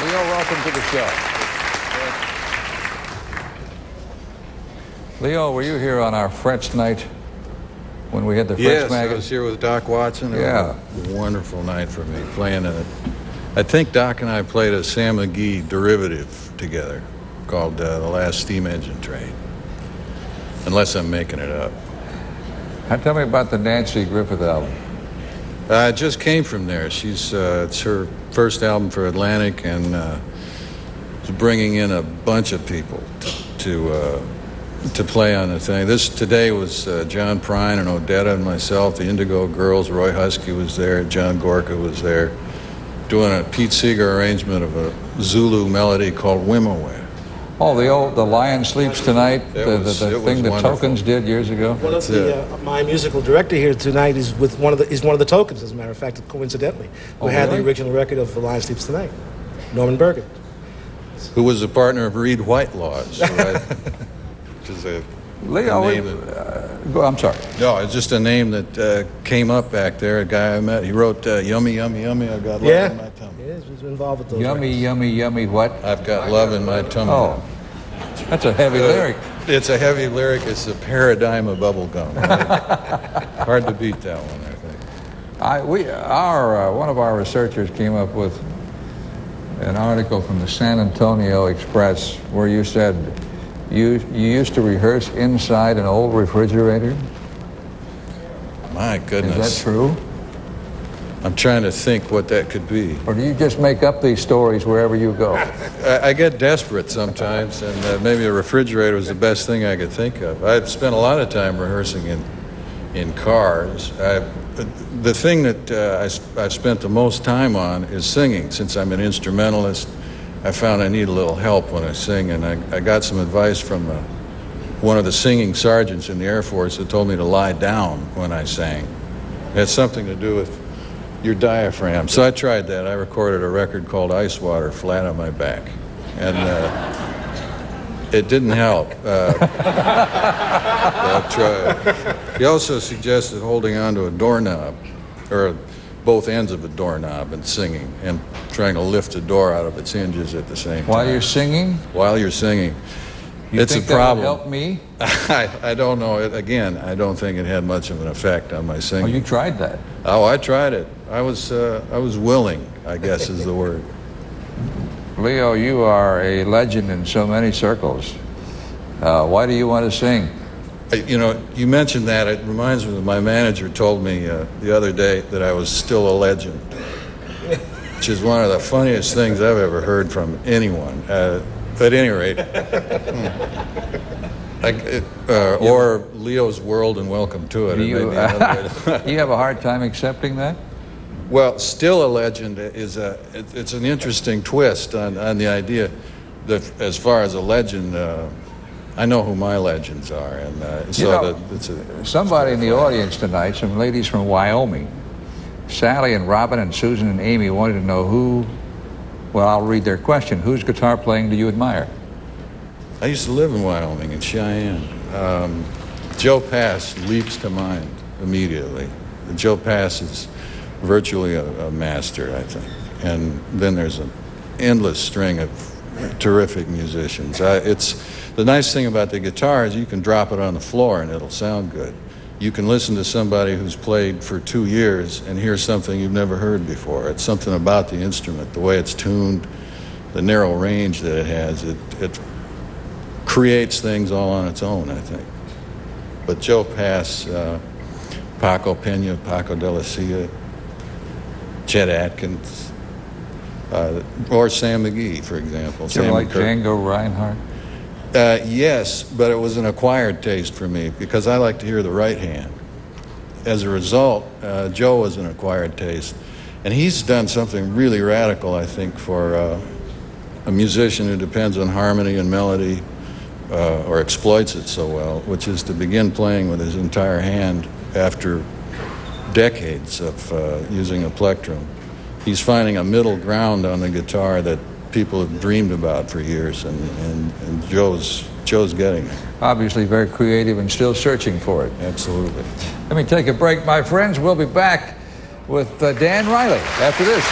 Leo, welcome to the show. Leo, were you here on our French night when we had the French magazine? Yes, I was here with Doc Watson. Yeah. It was a wonderful night for me playing in it. I think Doc and I played a Sam McGee derivative together called The Last Steam Engine Train, unless I'm making it up. Now tell me about the Nancy Griffith album. It just came from there. It's her first album for Atlantic, and it's bringing in a bunch of people to play on the thing. Today was John Prine and Odetta and myself, the Indigo Girls. Roy Husky was there. John Gorka was there, doing a Pete Seeger arrangement of a Zulu melody called Wimoweh. Oh, the Lion Sleeps Tonight, the thing that wonderful. Tokens did years ago. One of my musical director here tonight is one of the Tokens, as a matter of fact, coincidentally. Who had the original record of The Lion Sleeps Tonight, Norman Bergen. Who was a partner of Reed Whitelaw's, right? Which is a Leo, name I'm sorry. No, it's just a name that came up back there. A guy I met, he wrote "Yummy, yummy, yummy." I got love in my tummy. Yeah, he's involved with those. Yummy, records. yummy, yummy. What? I've got love in my tummy. Oh, that's a heavy lyric. It's a heavy lyric. It's a paradigm of bubble gum. Hard to beat that one, I think. One of our researchers came up with an article from the San Antonio Express where you said you used to rehearse inside an old refrigerator. My goodness. Is that true? I'm trying to think what that could be. Or do you just make up these stories wherever you go? I get desperate sometimes, and maybe a refrigerator was the best thing I could think of. I've spent a lot of time rehearsing in cars. The thing that I've spent the most time on is singing. Since I'm an instrumentalist, I found I need a little help when I sing, and I got some advice from one of the singing sergeants in the Air Force that told me to lie down when I sang. It had something to do with your diaphragm. So I tried that. I recorded a record called Ice Water flat on my back, and it didn't help. I tried. He also suggested holding onto a doorknob, or both ends of a doorknob, and singing, and trying to lift the door out of its hinges at the same time. While you're singing? While you're singing. It's think a problem. That would help me? I don't know. Again, I don't think it had much of an effect on my singing. Oh, you tried that? Oh, I tried it. I was willing, I guess is the word. Leo, you are a legend in so many circles. Why do you want to sing? You know, you mentioned that. It reminds me that my manager told me the other day that I was still a legend, which is one of the funniest things I've ever heard from anyone. At any rate, or Leo's World and Welcome to It. Do you have a hard time accepting that? Well, still a legend is it's an interesting twist on the idea that as far as a legend, I know who my legends are, and somebody in the audience tonight, some ladies from Wyoming, Sally and Robin and Susan and Amy, wanted to know who. Well, I'll read their question. Whose guitar playing do you admire? I used to live in Wyoming, in Cheyenne. Joe Pass leaps to mind immediately. Joe Pass is virtually a master, I think. And then there's an endless string of terrific musicians. It's the nice thing about the guitar is you can drop it on the floor and it'll sound good. You can listen to somebody who's played for 2 years and hear something you've never heard before. It's something about the instrument, the way it's tuned, the narrow range that it has. It creates things all on its own, I think. But Joe Pass, Paco Pena, Paco de la Cia, Chet Atkins, or Sam McGee, for example. Do you like Django Reinhardt? Yes, but it was an acquired taste for me because I like to hear the right hand. As a result, Joe was an acquired taste. And he's done something really radical, I think, for a musician who depends on harmony and melody or exploits it so well, which is to begin playing with his entire hand after decades of using a plectrum. He's finding a middle ground on the guitar that people have dreamed about for years, and Joe's getting it. Obviously very creative and still searching for it. Absolutely. Let me take a break, my friends. We'll be back with Dan Riley after this.